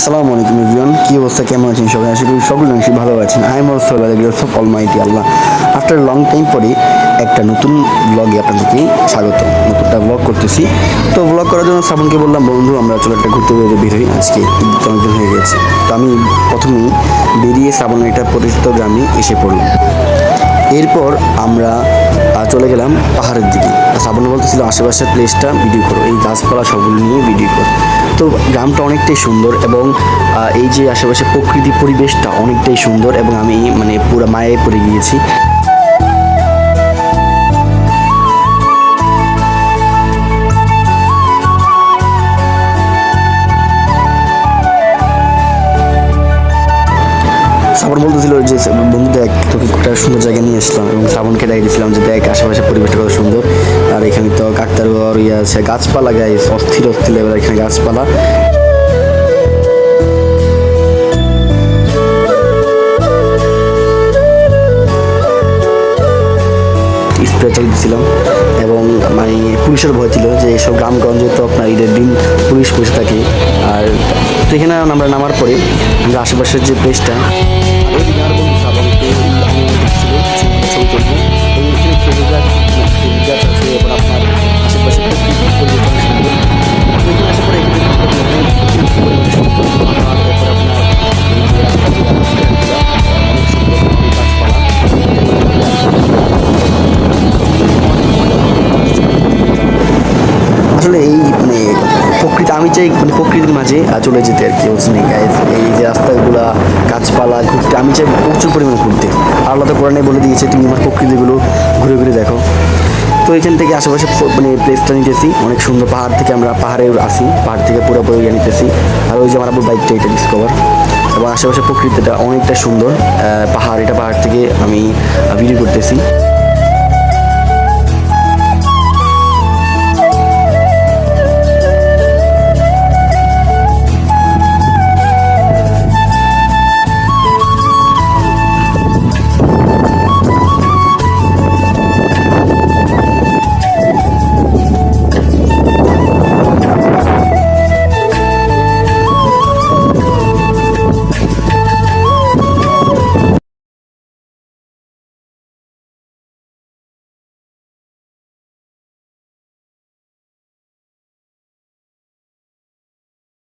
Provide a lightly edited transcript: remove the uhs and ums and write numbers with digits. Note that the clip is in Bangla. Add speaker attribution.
Speaker 1: আসসালামু আলাইকুম এভরিওয়ান, কি অবস্থা, কেমন আছেন সবাই? আশা করি সকলে অনেক ভালো আছেন। I am also by the grace of almighty Allah. After long time পরে একটা নতুন ব্লগে আপনাদেরকে স্বাগত। নতুনটা ব্লগ করতেছি। তো ব্লগ করার জন্য শ্রাবণকে বললাম, বন্ধু আমরা চলো একটা ঘুরতে বের হই, আজকে অনেকদিন হয়ে গেছে। তো আমি প্রথমেই বেরিয়ে শ্রাবণের একটা পরিচিত গ্রামে এসে পড়লাম। এরপর আমরা চলে গেলাম পাহাড়ের দিকে। শ্রাবণ বলতেছিল আশেপাশের প্লেসটা ভিডিও করো, এই গাছপালা সবগুলো নিয়ে ভিডিও করো। তো গ্রামটা অনেকটাই সুন্দর এবং এই যে আশেপাশে প্রকৃতি পরিবেশটা অনেকটাই সুন্দর এবং আমি পুরো মায়ায় পড়ে গিয়েছি। শ্রাবণ বলতেছিল যে বন্ধু দেখ, তোকে একটা সুন্দর জায়গায় নিয়ে আসলাম এবং শ্রাবণকে ডাক দিয়েছিলাম যে দেখ আশেপাশে পরিবেশটা কত সুন্দর। আর এখানে তো কাকতাড়ুয়া ইয়ে আছে, গাছপালা গাইস, অস্থির অস্থির লেভেল এখানে গাছপালা। স্প্রে চালিয়েছিলাম এবং পুলিশের ভয় ছিল যে এসব গ্রামগঞ্জে তো আপনার ঈদের দিন পুলিশ বসে থাকে। আর সেখানে আমরা নামার পরে আমরা আশেপাশের যে প্লেসটা আসলে এই প্রকৃতি, আমি চাই প্রকৃতির মাঝে চলে যেতে আর কি। হচ্ছে এই যে রাস্তাগুলো গাছপালা ঘুরতে আমি চাই প্রচুর পরিমাণে ঘুরতে। আল্লাহ তো কোরআনে বলে দিয়েছে তুমি আমার প্রকৃতিগুলো ঘুরে ঘুরে দেখো। তো এখান থেকে আশেপাশে প্লেসটা নিতেছি অনেক সুন্দর। পাহাড় থেকে আমরা পাহাড়ে আসি, পাহাড় থেকে পুরোপুরি নিতেছি। আর ওই যে আমার বাইকটা এটা ডিসকভার এবং আশেপাশে প্রকৃতিটা অনেকটা সুন্দর। পাহাড় থেকে আমি ভিডিও করতেছি।